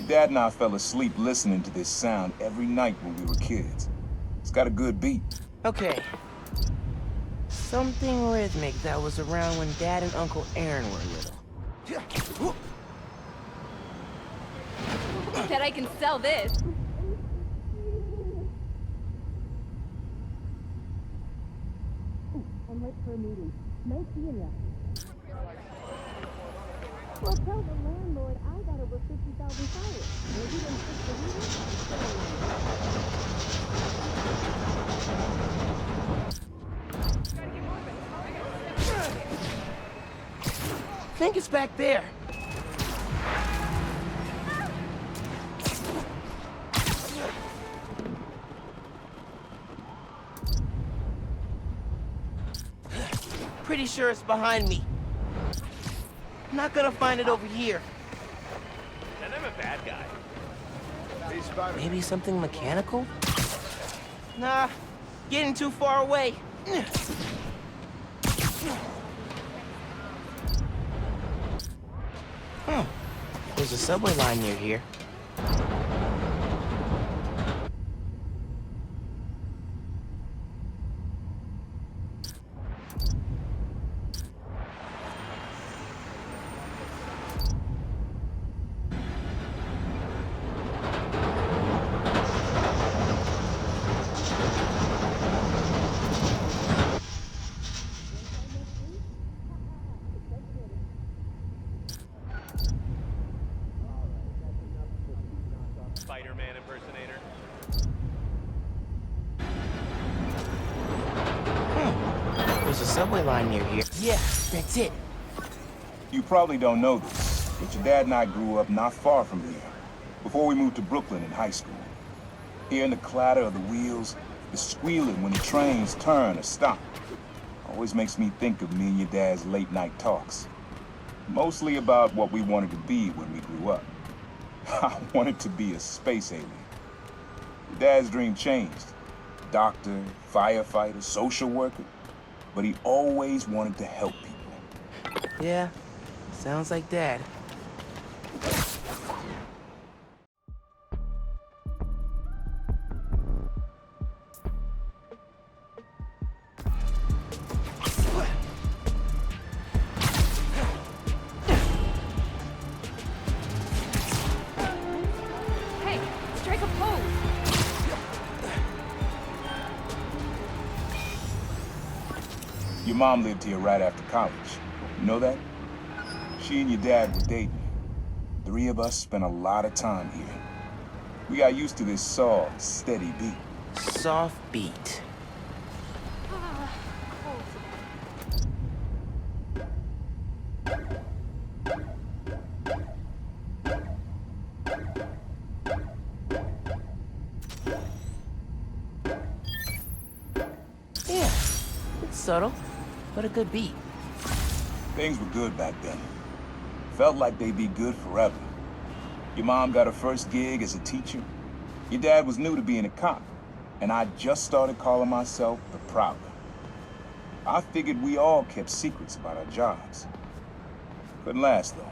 Your dad and I fell asleep listening to this sound every night when we were kids. It's got a good beat. Okay. Something rhythmic that was around when Dad and Uncle Aaron were little. Bet I can sell this. I'm late for a meeting. Nice seeing ya. Well, tell the landlord I got over 50,000 followers. Maybe then fix the I think it's back there. Pretty sure it's behind me. Not gonna find it over here. And I'm a bad guy. Maybe something mechanical? Nah, getting too far away. There's a subway line near here. Spider-Man impersonator. There's a subway line near here. Yeah, that's it. You probably don't know this, but your dad and I grew up not far from here, before we moved to Brooklyn in high school. Hearing the clatter of the wheels, the squealing when the trains turn or stop, always makes me think of me and your dad's late-night talks. Mostly about what we wanted to be when we grew up. I wanted to be a space alien. Your dad's dream changed. Doctor, firefighter, social worker. But he always wanted to help people. Yeah, sounds like Dad. Hey, strike a pose. Your mom lived here right after college. You know that? She and your dad were dating. 3 of us spent a lot of time here. We got used to this soft, steady beat. Soft beat. Yeah, it's subtle, but a good beat. Things were good back then. Felt like they'd be good forever. Your mom got her first gig as a teacher. Your dad was new to being a cop, and I just started calling myself the Prowler. I figured we all kept secrets about our jobs. Couldn't last, though.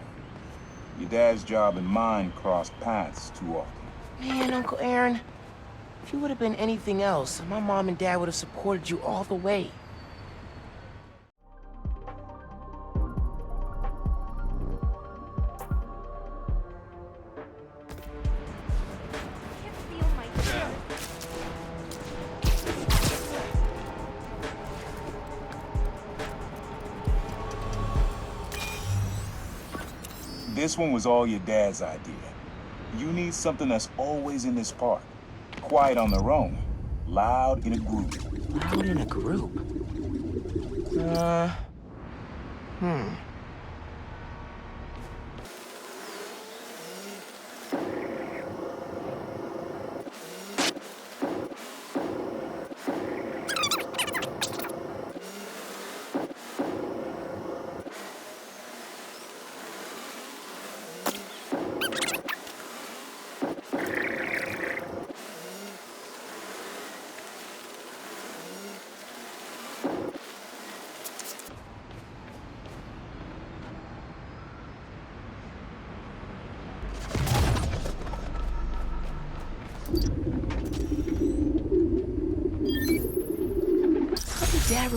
Your dad's job and mine crossed paths too often. Man, Uncle Aaron, if you would have been anything else, my mom and dad would have supported you all the way. I can't feel my feet. This one was all your dad's idea. You need something that's always in this park. Quiet on their own, loud in a group. Loud in a group?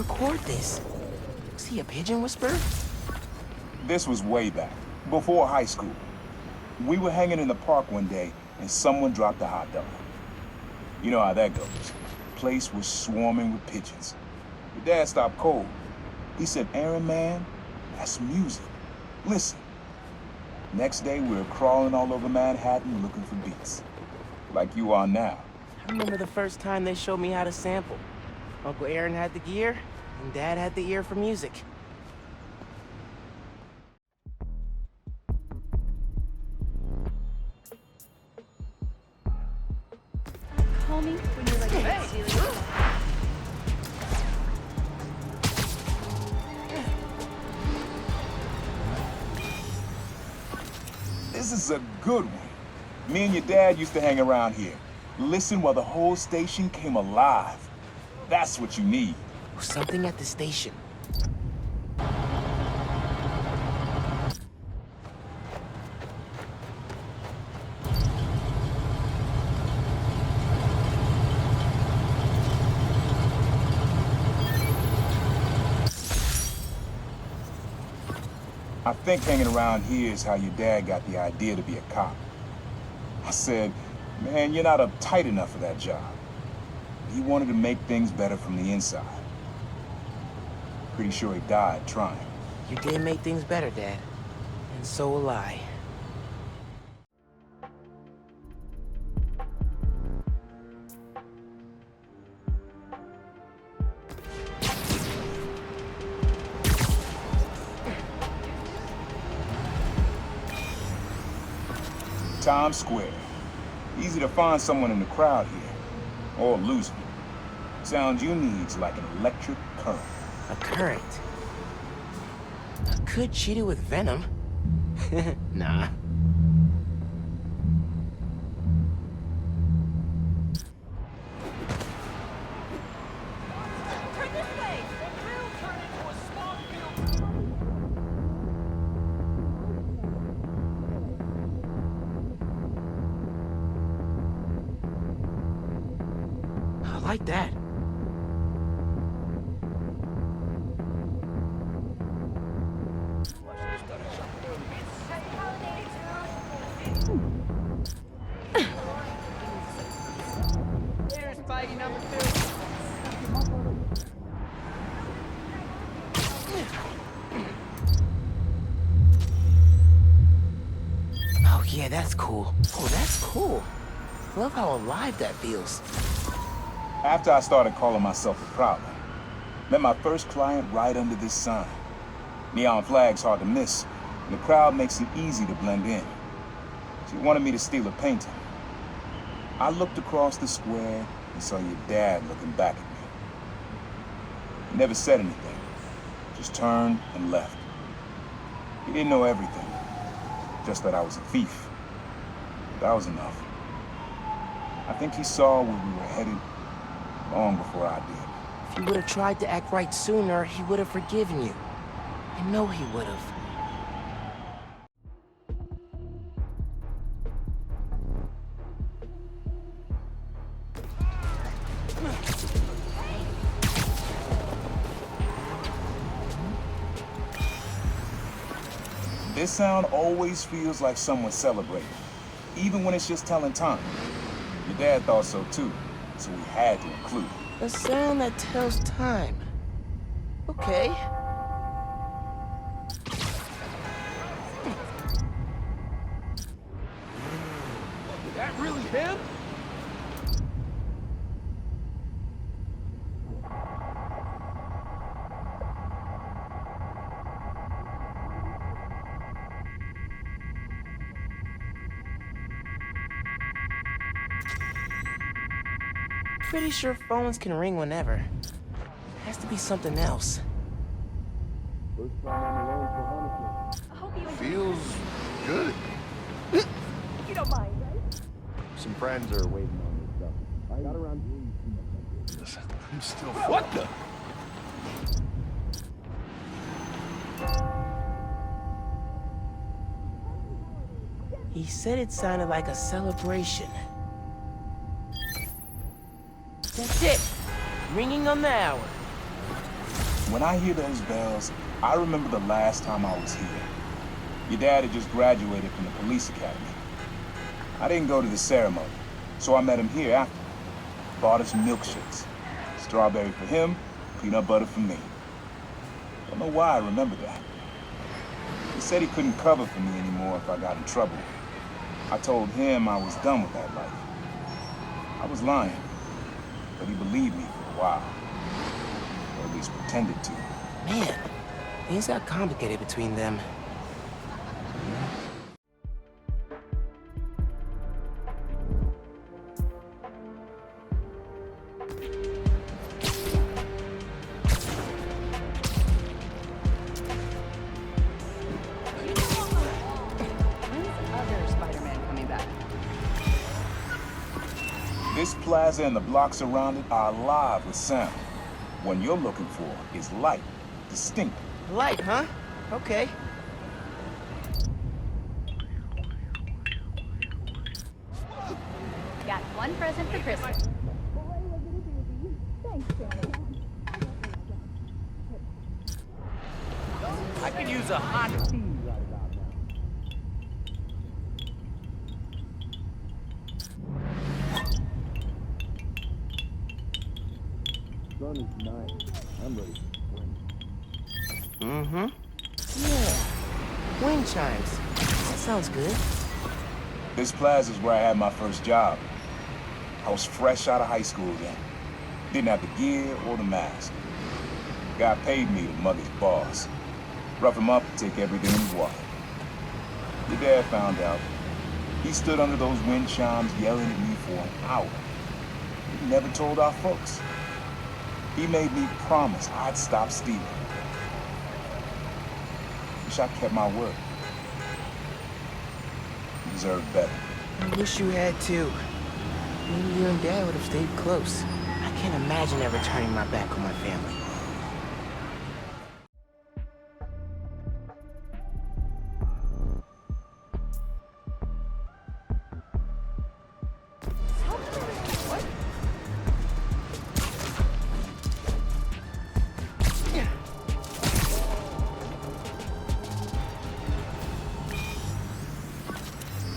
record this? Was he a pigeon whisperer? This was way back, before high school. We were hanging in the park one day, and someone dropped a hot dog. You know how that goes. Place was swarming with pigeons. Your dad stopped cold. He said, "Aaron, man, that's music. Listen." Next day, we were crawling all over Manhattan looking for beats. Like you are now. I remember the first time they showed me how to sample. Uncle Aaron had the gear, and Dad had the ear for music. Call me when you're ready. Hey. This is a good one. Me and your dad used to hang around here. Listen while the whole station came alive. That's what you need. Something at the station. I think hanging around here is how your dad got the idea to be a cop. I said, "Man, you're not uptight enough for that job." He wanted to make things better from the inside. Pretty sure he died trying. You did make things better, Dad. And so will I. Times Square. Easy to find someone in the crowd here. Or lose them. Sound you need's like an electric current. A current. I could cheat it with venom. Nah. Turn this way! We'll turn into a swamp field. I like that. There's Spidey number 2. Oh yeah, that's cool. Oh, that's cool. Love how alive that feels. After I started calling myself a prowler, met my first client right under this sign. Neon flag's hard to miss, and the crowd makes it easy to blend in. She wanted me to steal a painting. I looked across the square and saw your dad looking back at me. He never said anything, just turned and left. He didn't know everything, just that I was a thief. That was enough. I think he saw where we were headed long before I did. If you would have tried to act right sooner, he would have forgiven you. I know he would have. This sound always feels like someone celebrating, even when it's just telling time. Your dad thought so too, so we had to include it. A sound that tells time. Okay. That really him? Pretty sure phones can ring whenever. Has to be something else. I hope you Feels good. you don't mind, right? Some friends are waiting on this stuff. I got around Listen, I'm still. What the? He said it sounded like a celebration. That's it. Ringing on the hour. When I hear those bells, I remember the last time I was here. Your dad had just graduated from the police academy. I didn't go to the ceremony, so I met him here after. Bought us milkshakes. Strawberry for him, peanut butter for me. Don't know why I remember that. He said he couldn't cover for me anymore if I got in trouble. I told him I was done with that life. I was lying, but he believed me for a while. Or at least pretended to. Man, things got complicated between them. This plaza and the blocks around it are alive with sound. One you're looking for is light, distinct. Light, huh? Okay. Got one present for Christmas. Thanks, Santa. I could use a hot tea right about now. Sun is nice. I'm ready for spring. Mm-hmm. Yeah. Wind chimes. That sounds good. This plaza's where I had my first job. I was fresh out of high school then. Didn't have the gear or the mask. Guy paid me to mug his boss. Rough him up, take everything in his wallet. Your dad found out. He stood under those wind chimes yelling at me for an hour. He never told our folks. He made me promise I'd stop stealing. Wish I kept my word. You deserve better. I wish you had too. Maybe you and Dad would have stayed close. I can't imagine ever turning my back on my family.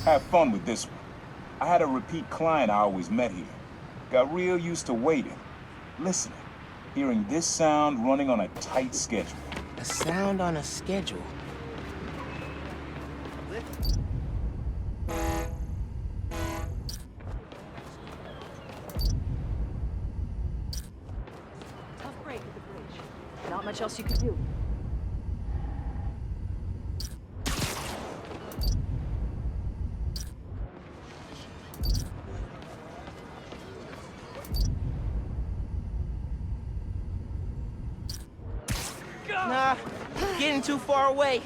Have fun with this one. I had a repeat client I always met here. Got real used to waiting, listening, hearing this sound running on a tight schedule. A sound on a schedule. Tough break at the bridge. Not much else you could do. Nah, getting too far away.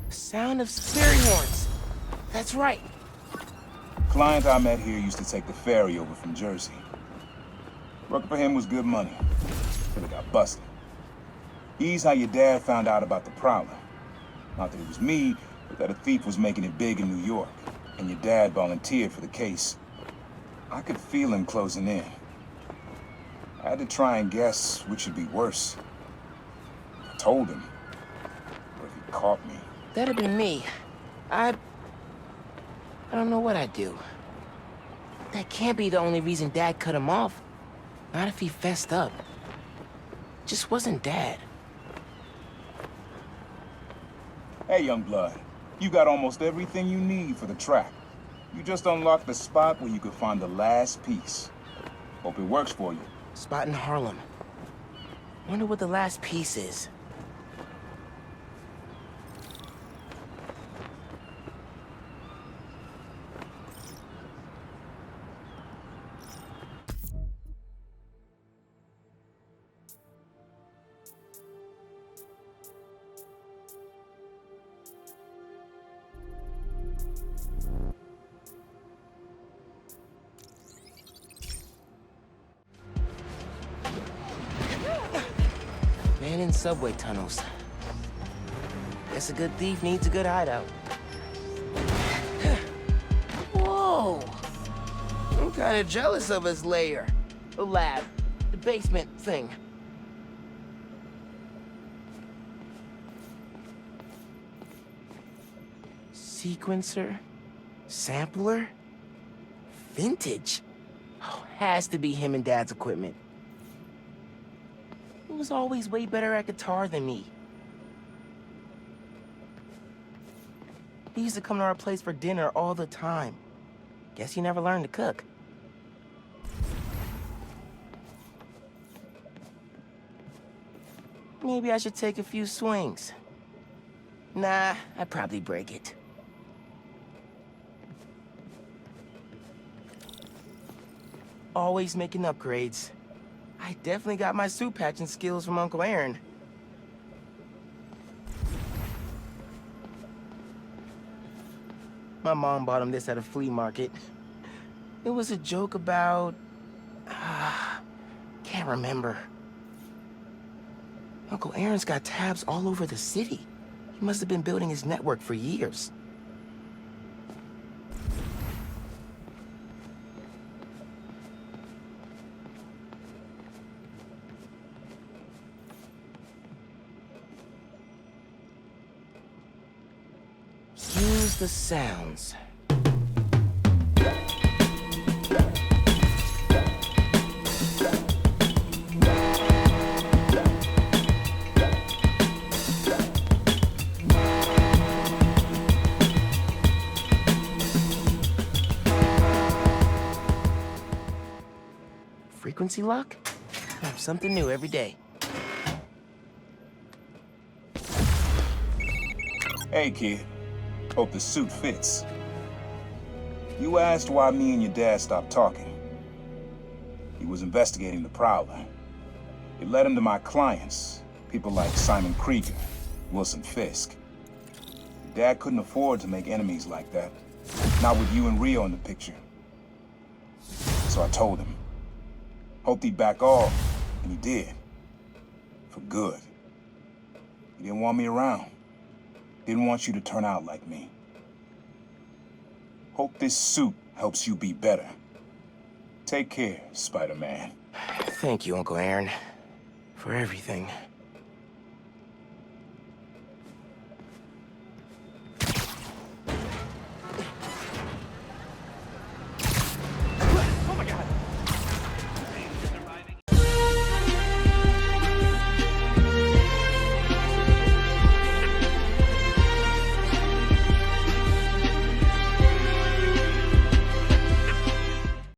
Sound of spirit horns. That's right. Client I met here used to take the ferry over from Jersey. Working for him was good money, till he got busted. He's how your dad found out about the problem. Not that it was me, but that a thief was making it big in New York, and your dad volunteered for the case. I could feel him closing in. I had to try and guess which would be worse. I told him, or if he caught me. That'd have been me. I don't know what I'd do. That can't be the only reason Dad cut him off. Not if he fessed up. Just wasn't Dad. Hey, young blood. You got almost everything you need for the track. You just unlocked the spot where you could find the last piece. Hope it works for you. Spot in Harlem. Wonder what the last piece is. abandoned subway tunnels. Guess a good thief needs a good hideout. Whoa! I'm kinda jealous of his lair. The lab. The basement thing. Sequencer? Sampler? Vintage? Oh, has to be him and Dad's equipment. He was always way better at guitar than me. He used to come to our place for dinner all the time. Guess he never learned to cook. Maybe I should take a few swings. Nah, I'd probably break it. Always making upgrades. I definitely got my suit patching skills from Uncle Aaron. My mom bought him this at a flea market. It was a joke about... can't remember. Uncle Aaron's got tabs all over the city. He must have been building his network for years. Use the sounds. Frequency lock? Something new every day. Hey, kid. Hope the suit fits. You asked why me and your dad stopped talking. He was investigating the Prowler. It led him to my clients, people like Simon Krieger, Wilson Fisk. Dad couldn't afford to make enemies like that. Not with you and Rio in the picture. So I told him. Hoped he'd back off, and he did. For good. He didn't want me around. Didn't want you to turn out like me. Hope this suit helps you be better. Take care, Spider-Man. Thank you, Uncle Aaron, for everything.